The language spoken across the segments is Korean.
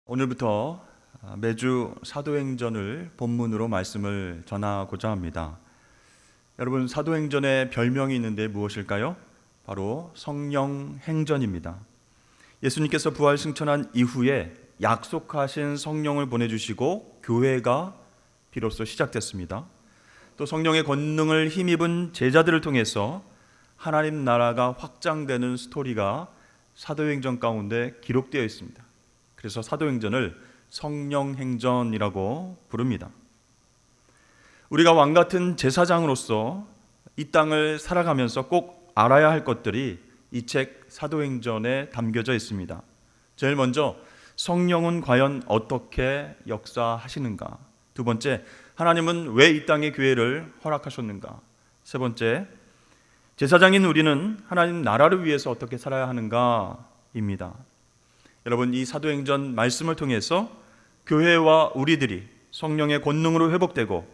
오늘부터 매주 사도행전을 본문으로 말씀을 전하고자 합니다. 여러분, 사도행전의 별명이 있는데 무엇일까요? 바로 성령행전입니다. 예수님께서 부활 승천한 이후에 약속하신 성령을 보내주시고 교회가 비로소 시작됐습니다. 또 성령의 권능을 힘입은 제자들을 통해서 하나님 나라가 확장되는 스토리가 사도행전 가운데 기록되어 있습니다. 그래서 사도행전을 성령행전이라고 부릅니다. 우리가 왕같은 제사장으로서 이 땅을 살아가면서 꼭 알아야 할 것들이 이 책 사도행전에 담겨져 있습니다. 제일 먼저, 성령은 과연 어떻게 역사하시는가? 두 번째, 하나님은 왜 이 땅의 교회를 허락하셨는가? 세 번째, 제사장인 우리는 하나님 나라를 위해서 어떻게 살아야 하는가입니다. 여러분, 이 사도행전 말씀을 통해서 교회와 우리들이 성령의 권능으로 회복되고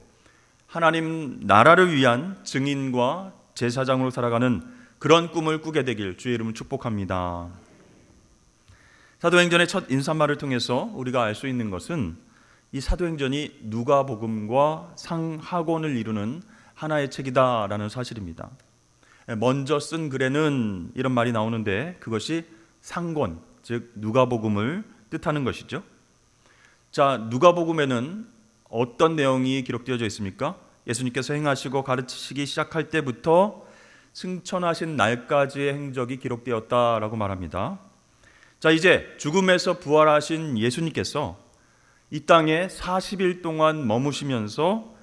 하나님 나라를 위한 증인과 제사장으로 살아가는 그런 꿈을 꾸게 되길 주의 이름으로 축복합니다. 사도행전의 첫 인사말을 통해서 우리가 알 수 있는 것은 이 사도행전이 누가복음과 상하권을 이루는 하나의 책이다라는 사실입니다. 먼저 쓴 글에는 이런 말이 나오는데 그것이 상권, 즉 누가복음을 뜻하는 것이죠. 자, 누가복음에는 어떤 내용이 기록되어져 있습니까? 예수님께서 행하시고 가르치시기 시작할 때부터 승천하신 날까지의 행적이 기록되었다라고 말합니다. 자, 이제 죽음에서 부활하신 예수님께서 이 땅에 40일 동안 머무시면서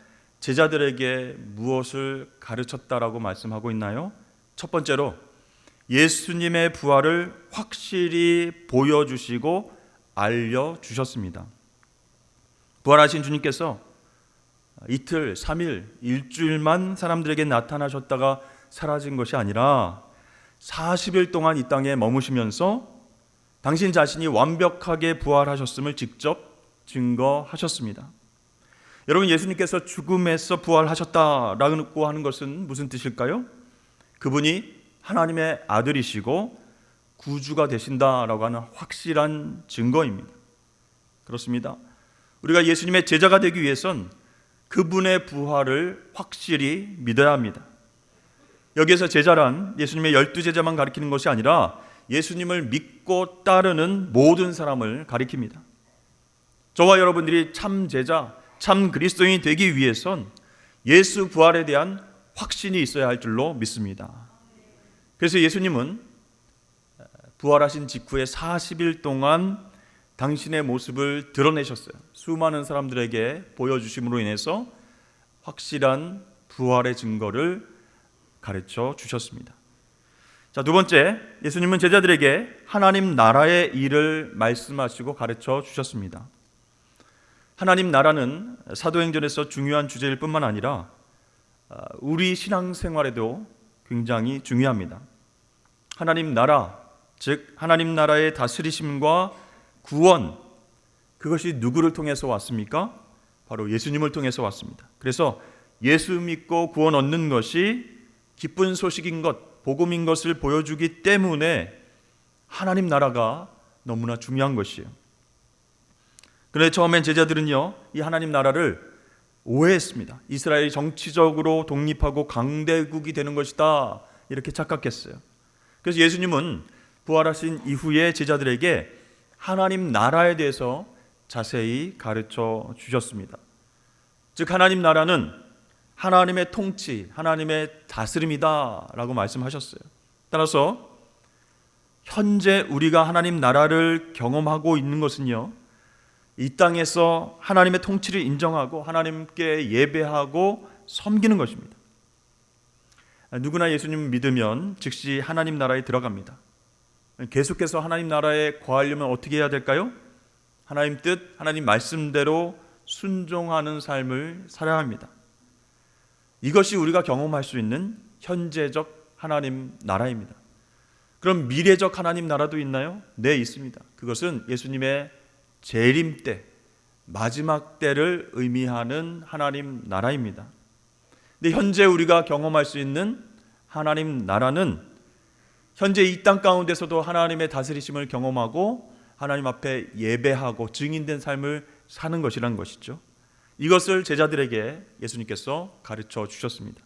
제자들에게 무엇을 가르쳤다라고 말씀하고 있나요? 첫 번째로 예수님의 부활을 확실히 보여주시고 알려주셨습니다. 부활하신 주님께서 이틀, 3일, 일주일만 사람들에게 나타나셨다가 사라진 것이 아니라 40일 동안 이 땅에 머무시면서 당신 자신이 완벽하게 부활하셨음을 직접 증거하셨습니다. 여러분, 예수님께서 죽음에서 부활하셨다라고 하는 것은 무슨 뜻일까요? 그분이 하나님의 아들이시고 구주가 되신다라고 하는 확실한 증거입니다. 그렇습니다. 우리가 예수님의 제자가 되기 위해선 그분의 부활을 확실히 믿어야 합니다. 여기에서 제자란 예수님의 12제자만 가리키는 것이 아니라 예수님을 믿고 따르는 모든 사람을 가리킵니다. 저와 여러분들이 참 제자, 참 그리스도인이 되기 위해선 예수 부활에 대한 확신이 있어야 할 줄로 믿습니다. 그래서 예수님은 부활하신 직후에 40일 동안 당신의 모습을 드러내셨어요. 수많은 사람들에게 보여주심으로 인해서 확실한 부활의 증거를 가르쳐 주셨습니다. 자, 두 번째, 예수님은 제자들에게 하나님 나라의 일을 말씀하시고 가르쳐 주셨습니다. 하나님 나라는 사도행전에서 중요한 주제일 뿐만 아니라 우리 신앙생활에도 굉장히 중요합니다. 하나님 나라, 즉 하나님 나라의 다스리심과 구원, 그것이 누구를 통해서 왔습니까? 바로 예수님을 통해서 왔습니다. 그래서 예수 믿고 구원 얻는 것이 기쁜 소식인 것, 복음인 것을 보여주기 때문에 하나님 나라가 너무나 중요한 것이에요. 그런데 처음엔 제자들은요, 이 하나님 나라를 오해했습니다. 이스라엘이 정치적으로 독립하고 강대국이 되는 것이다, 이렇게 착각했어요. 그래서 예수님은 부활하신 이후에 제자들에게 하나님 나라에 대해서 자세히 가르쳐 주셨습니다. 즉 하나님 나라는 하나님의 통치, 하나님의 다스림이다 라고 말씀하셨어요. 따라서 현재 우리가 하나님 나라를 경험하고 있는 것은요, 이 땅에서 하나님의 통치를 인정하고 하나님께 예배하고 섬기는 것입니다. 누구나 예수님을 믿으면 즉시 하나님 나라에 들어갑니다. 계속해서 하나님 나라에 거하려면 어떻게 해야 될까요? 하나님 뜻, 하나님 말씀대로 순종하는 삶을 살아야 합니다. 이것이 우리가 경험할 수 있는 현재적 하나님 나라입니다. 그럼 미래적 하나님 나라도 있나요? 네, 있습니다. 그것은 예수님의 재림 때, 마지막 때를 의미하는 하나님 나라입니다. 근데 현재 우리가 경험할 수 있는 하나님 나라는 현재 이 땅 가운데서도 하나님의 다스리심을 경험하고 하나님 앞에 예배하고 증인된 삶을 사는 것이란 것이죠. 이것을 제자들에게 예수님께서 가르쳐 주셨습니다.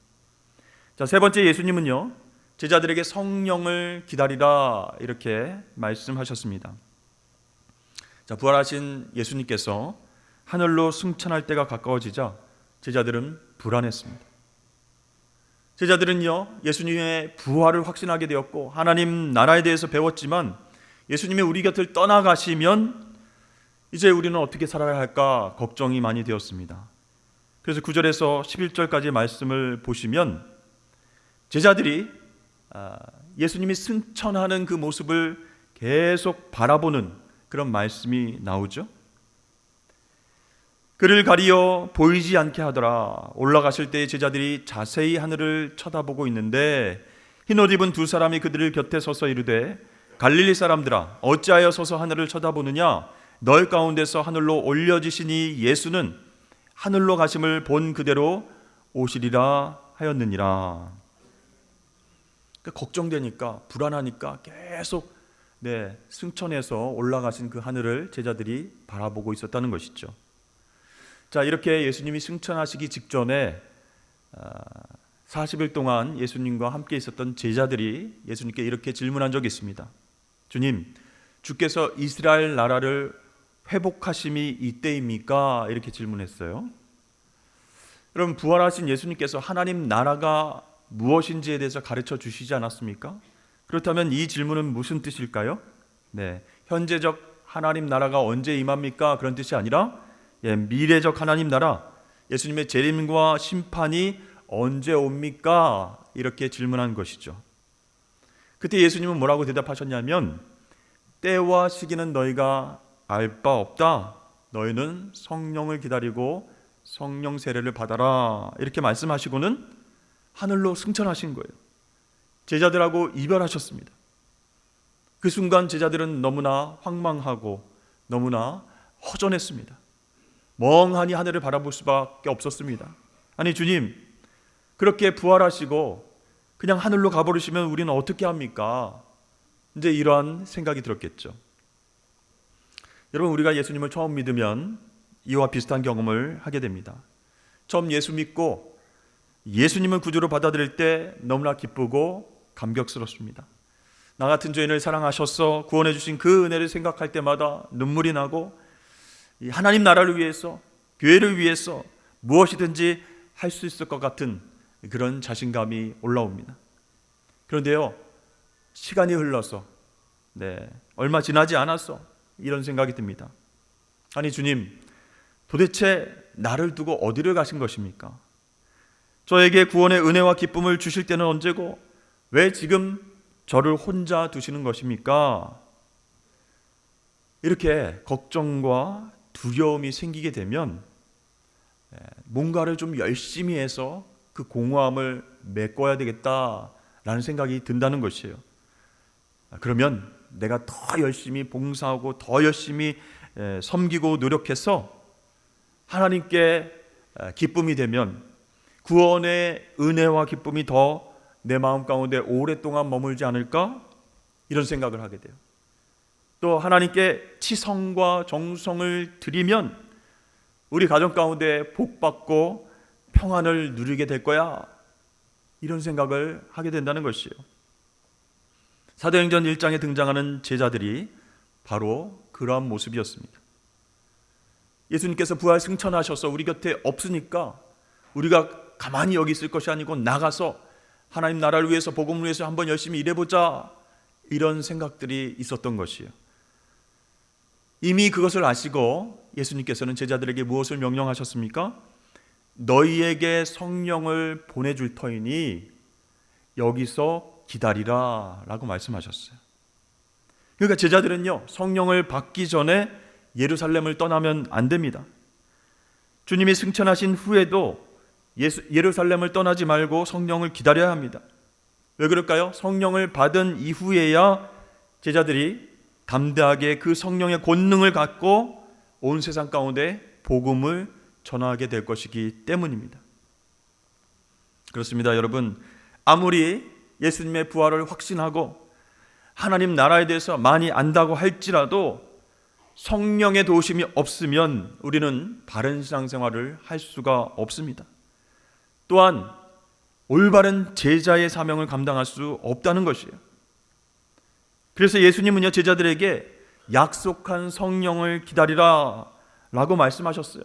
자, 세 번째, 예수님은요, 제자들에게 성령을 기다리라 이렇게 말씀하셨습니다. 자, 부활하신 예수님께서 하늘로 승천할 때가 가까워지자 제자들은 불안했습니다. 제자들은요, 예수님의 부활을 확신하게 되었고 하나님 나라에 대해서 배웠지만 예수님이 우리 곁을 떠나가시면 이제 우리는 어떻게 살아야 할까 걱정이 많이 되었습니다. 그래서 9절에서 11절까지 말씀을 보시면 제자들이 예수님이 승천하는 그 모습을 계속 바라보는 그런 말씀이 나오죠. 그를 가리어 보이지 않게 하더라. 올라가실 때 제자들이 자세히 하늘을 쳐다보고 있는데 흰옷 입은 두 사람이 그들 곁에 서서 이르되 갈릴리 사람들아 어찌하여 서서 하늘을 쳐다보느냐 너희 가운데서 하늘로 올려지시니 예수는 하늘로 가심을 본 그대로 오시리라 하였느니라. 그러니까 걱정되니까 불안하니까 계속 승천해서 올라가신 그 하늘을 제자들이 바라보고 있었다는 것이죠. 자, 이렇게 예수님이 승천하시기 직전에 40일 동안 예수님과 함께 있었던 제자들이 예수님께 이렇게 질문한 적이 있습니다. 주님, 주께서 이스라엘 나라를 회복하심이 이때입니까? 이렇게 질문했어요. 여러분, 부활하신 예수님께서 하나님 나라가 무엇인지에 대해서 가르쳐 주시지 않았습니까? 그렇다면 이 질문은 무슨 뜻일까요? 현재적 하나님 나라가 언제 임합니까? 그런 뜻이 아니라 미래적 하나님 나라, 예수님의 재림과 심판이 언제 옵니까? 이렇게 질문한 것이죠. 그때 예수님은 뭐라고 대답하셨냐면 때와 시기는 너희가 알 바 없다. 너희는 성령을 기다리고 성령 세례를 받아라. 이렇게 말씀하시고는 하늘로 승천하신 거예요. 제자들하고 이별하셨습니다. 그 순간 제자들은 너무나 황망하고 너무나 허전했습니다. 멍하니 하늘을 바라볼 수밖에 없었습니다. 아니 주님, 그렇게 부활하시고 그냥 하늘로 가버리시면 우리는 어떻게 합니까? 이제 이러한 생각이 들었겠죠. 여러분, 우리가 예수님을 처음 믿으면 이와 비슷한 경험을 하게 됩니다. 처음 예수 믿고 예수님을 구주로 받아들일 때 너무나 기쁘고 감격스럽습니다. 나 같은 죄인을 사랑하셔서 구원해 주신 그 은혜를 생각할 때마다 눈물이 나고 하나님 나라를 위해서, 교회를 위해서 무엇이든지 할 수 있을 것 같은 그런 자신감이 올라옵니다. 그런데요, 시간이 흘러서 얼마 지나지 않았어 이런 생각이 듭니다. 아니 주님, 도대체 나를 두고 어디를 가신 것입니까? 저에게 구원의 은혜와 기쁨을 주실 때는 언제고 왜 지금 저를 혼자 두시는 것입니까? 이렇게 걱정과 두려움이 생기게 되면 뭔가를 좀 열심히 해서 그 공허함을 메꿔야 되겠다라는 생각이 든다는 것이에요. 그러면 내가 더 열심히 봉사하고 더 열심히 섬기고 노력해서 하나님께 기쁨이 되면 구원의 은혜와 기쁨이 더 내 마음 가운데 오랫동안 머물지 않을까? 이런 생각을 하게 돼요. 또 하나님께 치성과 정성을 드리면 우리 가정 가운데 복받고 평안을 누리게 될 거야. 이런 생각을 하게 된다는 것이에요. 사도행전 1장에 등장하는 제자들이 바로 그러한 모습이었습니다. 예수님께서 부활 승천하셔서 우리 곁에 없으니까 우리가 가만히 여기 있을 것이 아니고 나가서 하나님 나라를 위해서, 복음을 위해서 한번 열심히 일해보자, 이런 생각들이 있었던 것이에요. 이미 그것을 아시고 예수님께서는 제자들에게 무엇을 명령하셨습니까? 너희에게 성령을 보내줄 터이니 여기서 기다리라 라고 말씀하셨어요. 그러니까 제자들은요, 성령을 받기 전에 예루살렘을 떠나면 안 됩니다. 주님이 승천하신 후에도 예루살렘을 떠나지 말고 성령을 기다려야 합니다. 왜 그럴까요? 성령을 받은 이후에야 제자들이 담대하게 그 성령의 권능을 갖고 온 세상 가운데 복음을 전하게 될 것이기 때문입니다. 그렇습니다, 여러분. 아무리 예수님의 부활을 확신하고 하나님 나라에 대해서 많이 안다고 할지라도 성령의 도우심이 없으면 우리는 바른 신앙생활을 할 수가 없습니다. 또한 올바른 제자의 사명을 감당할 수 없다는 것이에요. 그래서 예수님은요, 제자들에게 약속한 성령을 기다리라 라고 말씀하셨어요.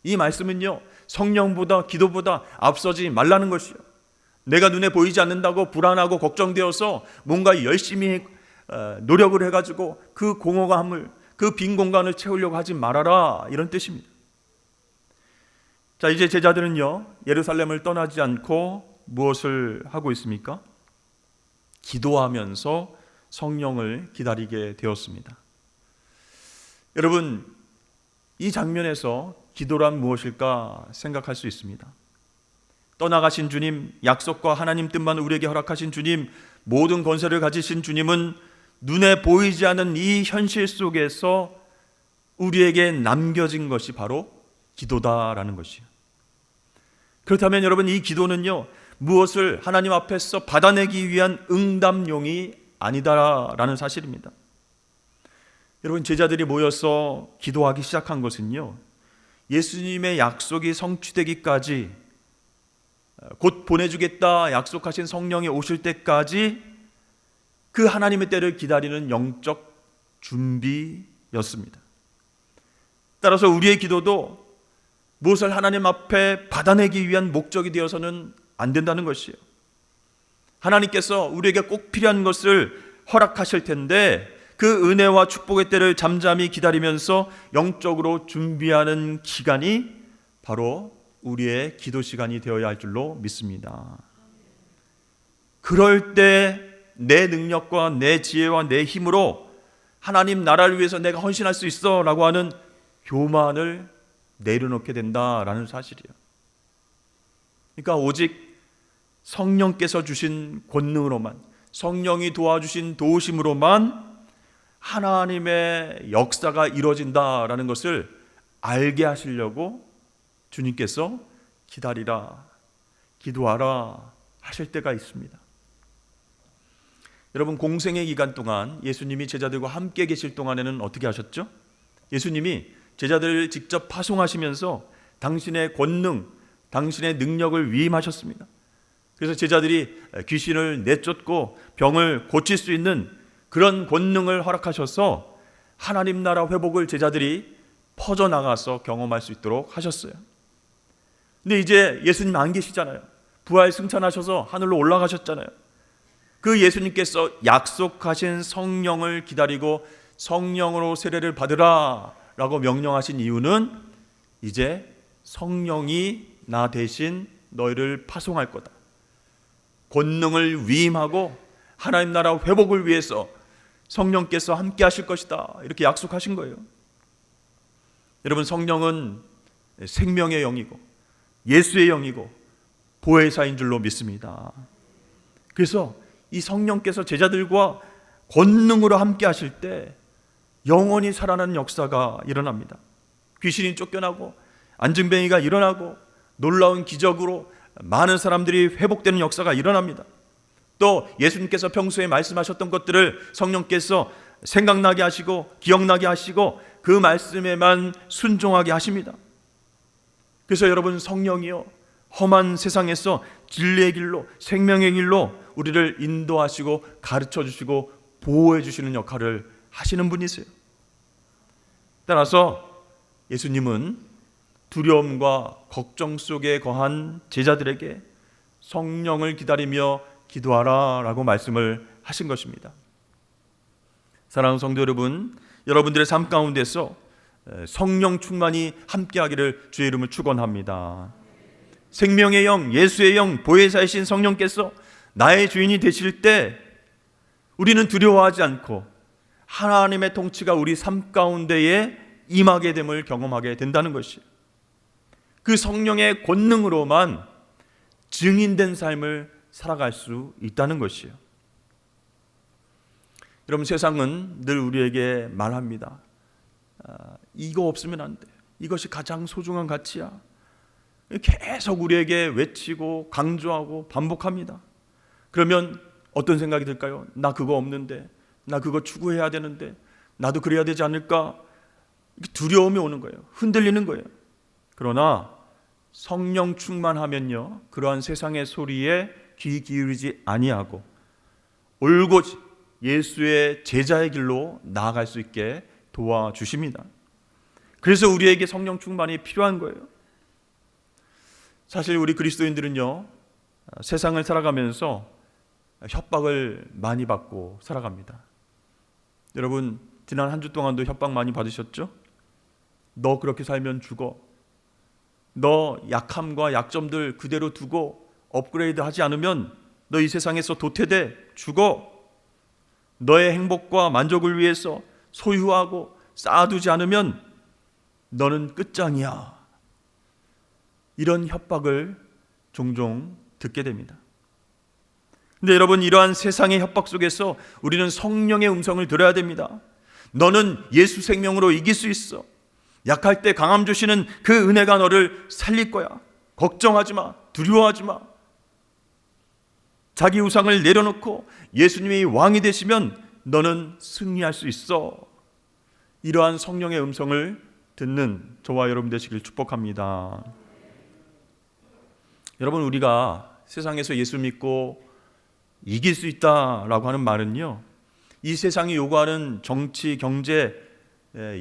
이 말씀은요, 성령보다 기도보다 앞서지 말라는 것이요, 내가 눈에 보이지 않는다고 불안하고 걱정되어서 뭔가 열심히 노력을 해가지고 그 공허감을, 그 빈 공간을 채우려고 하지 말아라, 이런 뜻입니다. 자, 이제 제자들은요, 예루살렘을 떠나지 않고 무엇을 하고 있습니까? 기도하면서 성령을 기다리게 되었습니다. 여러분, 이 장면에서 기도란 무엇일까 생각할 수 있습니다. 떠나가신 주님, 약속과 하나님 뜻만 우리에게 허락하신 주님, 모든 권세를 가지신 주님은 눈에 보이지 않는 이 현실 속에서 우리에게 남겨진 것이 바로 기도다라는 것이에요. 그렇다면 여러분, 이 기도는요, 무엇을 하나님 앞에서 받아내기 위한 응답용이 아니다라는 사실입니다. 여러분, 제자들이 모여서 기도하기 시작한 것은요, 예수님의 약속이 성취되기까지, 곧 보내주겠다 약속하신 성령이 오실 때까지 그 하나님의 때를 기다리는 영적 준비였습니다. 따라서 우리의 기도도 무엇을 하나님 앞에 받아내기 위한 목적이 되어서는 안 된다는 것이에요. 하나님께서 우리에게 꼭 필요한 것을 허락하실 텐데 그 은혜와 축복의 때를 잠잠히 기다리면서 영적으로 준비하는 기간이 바로 우리의 기도 시간이 되어야 할 줄로 믿습니다. 그럴 때 내 능력과 내 지혜와 내 힘으로 하나님 나라를 위해서 내가 헌신할 수 있어 라고 하는 교만을 내려놓게 된다라는 사실이에요. 그러니까 오직 성령께서 주신 권능으로만, 성령이 도와주신 도우심으로만 하나님의 역사가 이루어진다라는 것을 알게 하시려고 주님께서 기다리라, 기도하라 하실 때가 있습니다. 여러분, 공생의 기간 동안 예수님이 제자들과 함께 계실 동안에는 어떻게 하셨죠? 예수님이 제자들을 직접 파송하시면서 당신의 권능, 당신의 능력을 위임하셨습니다. 그래서 제자들이 귀신을 내쫓고 병을 고칠 수 있는 그런 권능을 허락하셔서 하나님 나라 회복을 제자들이 퍼져나가서 경험할 수 있도록 하셨어요. 근데 이제 예수님 안 계시잖아요. 부활 승천하셔서 하늘로 올라가셨잖아요. 그 예수님께서 약속하신 성령을 기다리고 성령으로 세례를 받으라 라고 명령하신 이유는 이제 성령이 나 대신 너희를 파송할 거다, 권능을 위임하고 하나님 나라 회복을 위해서 성령께서 함께 하실 것이다, 이렇게 약속하신 거예요. 여러분, 성령은 생명의 영이고 예수의 영이고 보혜사인 줄로 믿습니다. 그래서 이 성령께서 제자들과 권능으로 함께 하실 때 영원히 살아나는 역사가 일어납니다. 귀신이 쫓겨나고 안증뱅이가 일어나고 놀라운 기적으로 많은 사람들이 회복되는 역사가 일어납니다. 또 예수님께서 평소에 말씀하셨던 것들을 성령께서 생각나게 하시고 기억나게 하시고 그 말씀에만 순종하게 하십니다. 그래서 여러분, 성령이요, 험한 세상에서 진리의 길로, 생명의 길로 우리를 인도하시고 가르쳐 주시고 보호해 주시는 역할을 하시는 분이세요. 따라서 예수님은 두려움과 걱정 속에 거한 제자들에게 성령을 기다리며 기도하라 라고 말씀을 하신 것입니다. 사랑하는 성도 여러분, 여러분들의 삶 가운데서 성령 충만이 함께하기를 주의 이름을 축원합니다. 생명의 영, 예수의 영, 보혜사이신 성령께서 나의 주인이 되실 때 우리는 두려워하지 않고 하나님의 통치가 우리 삶 가운데에 임하게 됨을 경험하게 된다는 것이에요. 그 성령의 권능으로만 증인된 삶을 살아갈 수 있다는 것이에요. 여러분, 세상은 늘 우리에게 말합니다. 이거 없으면 안 돼. 이것이 가장 소중한 가치야. 계속 우리에게 외치고 강조하고 반복합니다. 그러면 어떤 생각이 들까요? 나 그거 없는데, 나 그거 추구해야 되는데, 나도 그래야 되지 않을까? 두려움이 오는 거예요. 흔들리는 거예요. 그러나 성령 충만하면요, 그러한 세상의 소리에 귀 기울이지 아니하고 올곧이 예수의 제자의 길로 나아갈 수 있게 도와주십니다. 그래서 우리에게 성령 충만이 필요한 거예요. 사실 우리 그리스도인들은요, 세상을 살아가면서 협박을 많이 받고 살아갑니다. 여러분, 지난 한 주 동안도 협박 많이 받으셨죠? 너 그렇게 살면 죽어. 너 약함과 약점들 그대로 두고 업그레이드 하지 않으면 너 이 세상에서 도태돼 죽어. 너의 행복과 만족을 위해서 소유하고 쌓아두지 않으면 너는 끝장이야. 이런 협박을 종종 듣게 됩니다. 근데 여러분, 이러한 세상의 협박 속에서 우리는 성령의 음성을 들어야 됩니다. 너는 예수 생명으로 이길 수 있어. 약할 때 강함 주시는 그 은혜가 너를 살릴 거야. 걱정하지 마. 두려워하지 마. 자기 우상을 내려놓고 예수님이 왕이 되시면 너는 승리할 수 있어. 이러한 성령의 음성을 듣는 저와 여러분 되시길 축복합니다. 여러분, 우리가 세상에서 예수 믿고 이길 수 있다라고 하는 말은요, 이 세상이 요구하는 정치, 경제,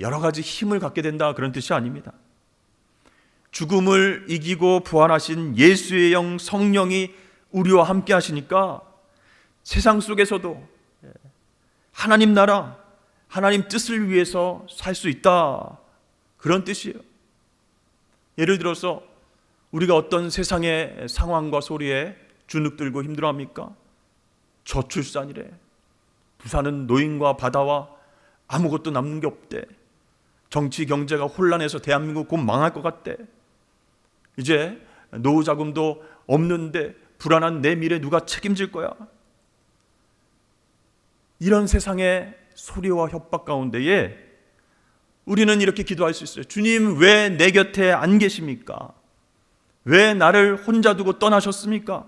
여러 가지 힘을 갖게 된다, 그런 뜻이 아닙니다. 죽음을 이기고 부활하신 예수의 영 성령이 우리와 함께 하시니까 세상 속에서도 하나님 나라, 하나님 뜻을 위해서 살 수 있다, 그런 뜻이에요. 예를 들어서 우리가 어떤 세상의 상황과 소리에 주눅들고 힘들어합니까? 저출산이래. 부산은 노인과 바다와 아무것도 남는 게 없대. 정치 경제가 혼란해서 대한민국 곧 망할 것 같대. 이제 노후 자금도 없는데 불안한 내 미래 누가 책임질 거야? 이런 세상의 소리와 협박 가운데에 우리는 이렇게 기도할 수 있어요. 주님, 왜 내 곁에 안 계십니까? 왜 나를 혼자 두고 떠나셨습니까?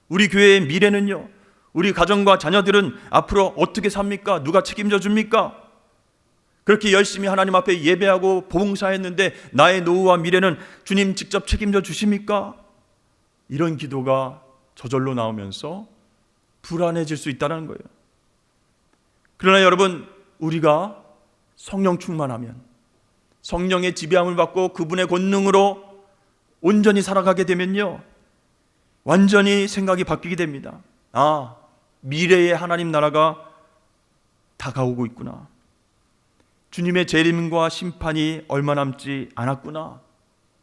우리 교회의 미래는요, 우리 가정과 자녀들은 앞으로 어떻게 삽니까? 누가 책임져 줍니까? 그렇게 열심히 하나님 앞에 예배하고 봉사했는데 나의 노후와 미래는 주님 직접 책임져 주십니까? 이런 기도가 저절로 나오면서 불안해질 수 있다는 거예요. 그러나 여러분, 우리가 성령 충만하면, 성령의 지배함을 받고 그분의 권능으로 온전히 살아가게 되면요, 완전히 생각이 바뀌게 됩니다. 아, 미래의 하나님 나라가 다가오고 있구나. 주님의 재림과 심판이 얼마 남지 않았구나.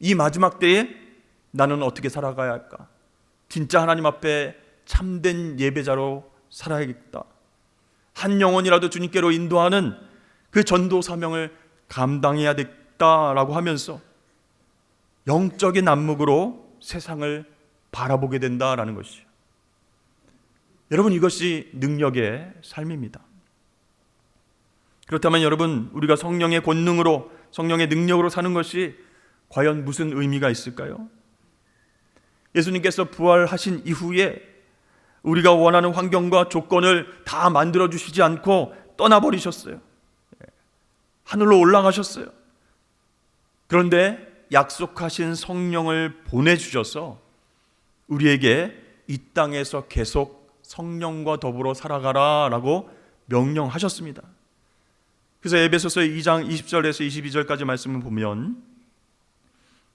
이 마지막 때에 나는 어떻게 살아가야 할까? 진짜 하나님 앞에 참된 예배자로 살아야겠다. 한 영혼이라도 주님께로 인도하는 그 전도 사명을 감당해야 겠다라고 하면서 영적인 안목으로 세상을 바라보게 된다라는 것이죠. 여러분, 이것이 능력의 삶입니다. 그렇다면 여러분, 우리가 성령의 권능으로, 성령의 능력으로 사는 것이 과연 무슨 의미가 있을까요? 예수님께서 부활하신 이후에 우리가 원하는 환경과 조건을 다 만들어주시지 않고 떠나버리셨어요. 하늘로 올라가셨어요. 그런데 약속하신 성령을 보내주셔서 우리에게 이 땅에서 계속 성령과 더불어 살아가라 라고 명령하셨습니다. 그래서 에베소서 2장 20절에서 22절까지 말씀을 보면,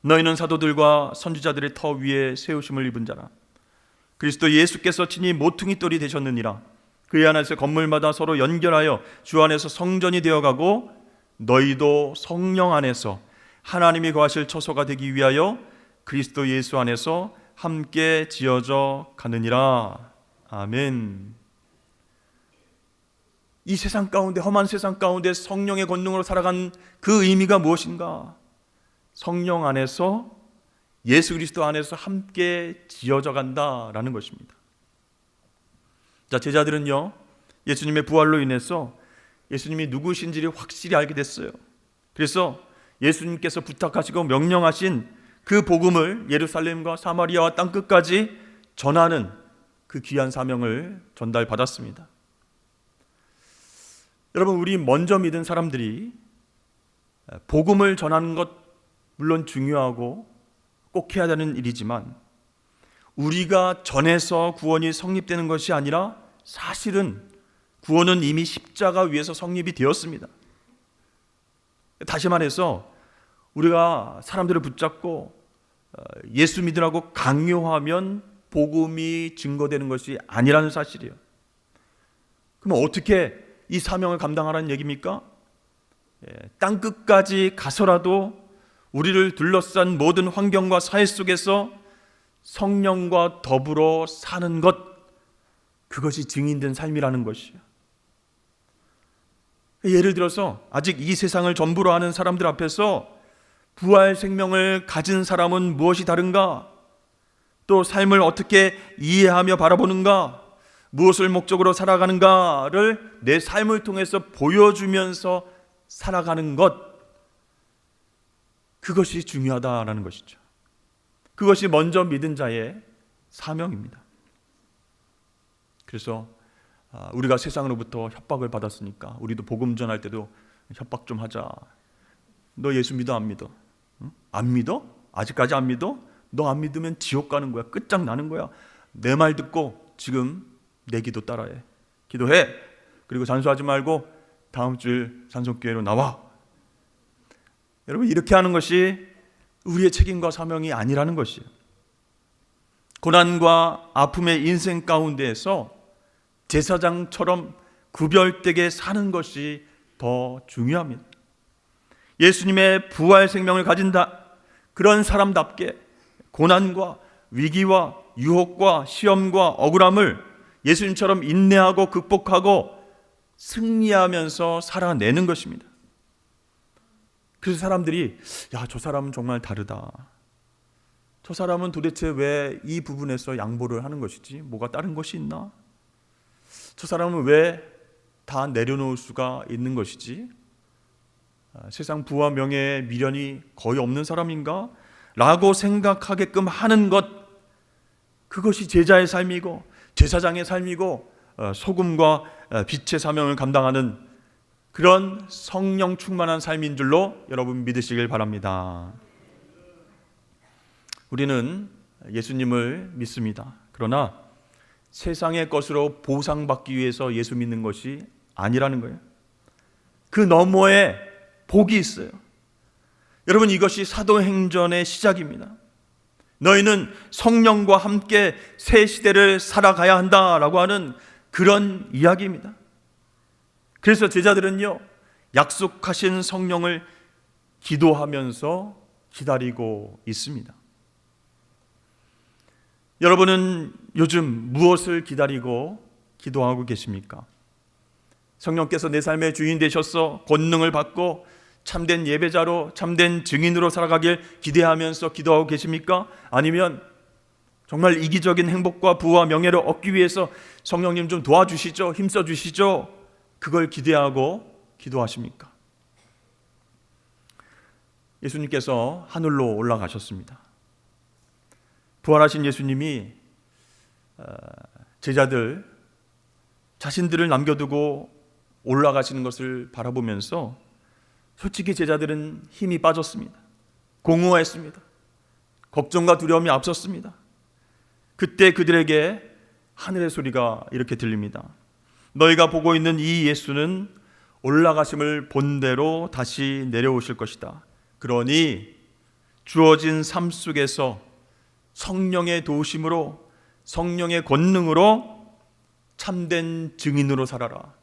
너희는 사도들과 선지자들의 터 위에 세우심을 입은 자라. 그리스도 예수께서 친히 모퉁이 돌이 되셨느니라. 그의 안에서 건물마다 서로 연결하여 주 안에서 성전이 되어가고 너희도 성령 안에서 하나님이 거하실 처소가 되기 위하여 그리스도 예수 안에서 함께 지어져 가느니라. 아멘. 이 세상 가운데, 험한 세상 가운데 성령의 권능으로 살아간 그 의미가 무엇인가? 성령 안에서, 예수 그리스도 안에서 함께 지어져 간다라는 것입니다. 자, 제자들은요, 예수님의 부활로 인해서 예수님이 누구신지를 확실히 알게 됐어요. 그래서 예수님께서 부탁하시고 명령하신 그 복음을 예루살렘과 사마리아와 땅끝까지 전하는 그 귀한 사명을 전달받았습니다. 여러분, 우리 먼저 믿은 사람들이 복음을 전하는 것 물론 중요하고 꼭 해야 되는 일이지만 우리가 전해서 구원이 성립되는 것이 아니라 사실은 구원은 이미 십자가 위에서 성립이 되었습니다. 다시 말해서 우리가 사람들을 붙잡고 예수 믿으라고 강요하면 복음이 증거되는 것이 아니라는 사실이에요. 그럼 어떻게 이 사명을 감당하라는 얘기입니까? 땅끝까지 가서라도 우리를 둘러싼 모든 환경과 사회 속에서 성령과 더불어 사는 것, 그것이 증인된 삶이라는 것이에요. 예를 들어서 아직 이 세상을 전부로 아는 사람들 앞에서 부활 생명을 가진 사람은 무엇이 다른가? 또 삶을 어떻게 이해하며 바라보는가? 무엇을 목적으로 살아가는가를 내 삶을 통해서 보여주면서 살아가는 것, 그것이 중요하다라는 것이죠. 그것이 먼저 믿은 자의 사명입니다. 그래서 우리가 세상으로부터 협박을 받았으니까 우리도 복음 전할 때도 협박 좀 하자. 너 예수 믿어 안 믿어? 응? 안 믿어? 아직까지 안 믿어? 너 안 믿으면 지옥 가는 거야. 끝장나는 거야. 내 말 듣고 지금 내 기도 따라해. 기도해. 그리고 잔소하지 말고 다음 주일 산성교회로 나와. 여러분, 이렇게 하는 것이 우리의 책임과 사명이 아니라는 것이에요. 고난과 아픔의 인생 가운데에서 제사장처럼 구별되게 사는 것이 더 중요합니다. 예수님의 부활 생명을 가진 그런 사람답게 고난과 위기와 유혹과 시험과 억울함을 예수님처럼 인내하고 극복하고 승리하면서 살아내는 것입니다. 그래서 사람들이 저 사람은 정말 다르다. 저 사람은 도대체 왜 이 부분에서 양보를 하는 것이지? 뭐가 다른 것이 있나? 저 사람은 왜 다 내려놓을 수가 있는 것이지? 세상 부와 명예에 미련이 거의 없는 사람인가? 라고 생각하게끔 하는 것, 그것이 제자의 삶이고 제사장의 삶이고 소금과 빛의 사명을 감당하는 그런 성령 충만한 삶인 줄로 여러분 믿으시길 바랍니다. 우리는 예수님을 믿습니다. 그러나 세상의 것으로 보상받기 위해서 예수 믿는 것이 아니라는 거예요. 그 너머에 복이 있어요. 여러분, 이것이 사도행전의 시작입니다. 너희는 성령과 함께 새 시대를 살아가야 한다라고 하는 그런 이야기입니다. 그래서 제자들은요, 약속하신 성령을 기도하면서 기다리고 있습니다. 여러분은 요즘 무엇을 기다리고 기도하고 계십니까? 성령께서 내 삶의 주인 되셔서 권능을 받고 참된 예배자로, 참된 증인으로 살아가길 기대하면서 기도하고 계십니까? 아니면 정말 이기적인 행복과 부와 명예를 얻기 위해서 성령님 좀 도와주시죠, 힘써 주시죠, 그걸 기대하고 기도하십니까? 예수님께서 하늘로 올라가셨습니다. 부활하신 예수님이 제자들 자신들을 남겨두고 올라가시는 것을 바라보면서 솔직히 제자들은 힘이 빠졌습니다. 공허했습니다. 걱정과 두려움이 앞섰습니다. 그때 그들에게 하늘의 소리가 이렇게 들립니다. 너희가 보고 있는 이 예수는 올라가심을 본대로 다시 내려오실 것이다. 그러니 주어진 삶 속에서 성령의 도우심으로, 성령의 권능으로 참된 증인으로 살아라,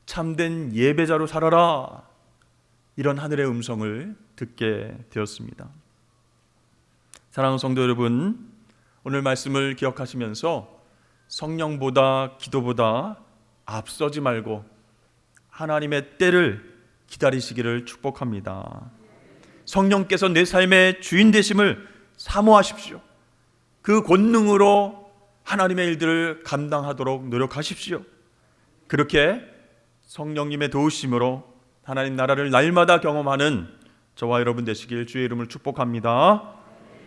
참된 예배자로 살아라, 이런 하늘의 음성을 듣게 되었습니다. 사랑하는 성도 여러분, 오늘 말씀을 기억하시면서 성령보다 기도보다 앞서지 말고 하나님의 때를 기다리시기를 축복합니다. 성령께서 내 삶의 주인 되심을 사모하십시오. 그 권능으로 하나님의 일들을 감당하도록 노력하십시오. 그렇게 성령님의 도우심으로 하나님 나라를 날마다 경험하는 저와 여러분 되시길 주의 이름을 축복합니다.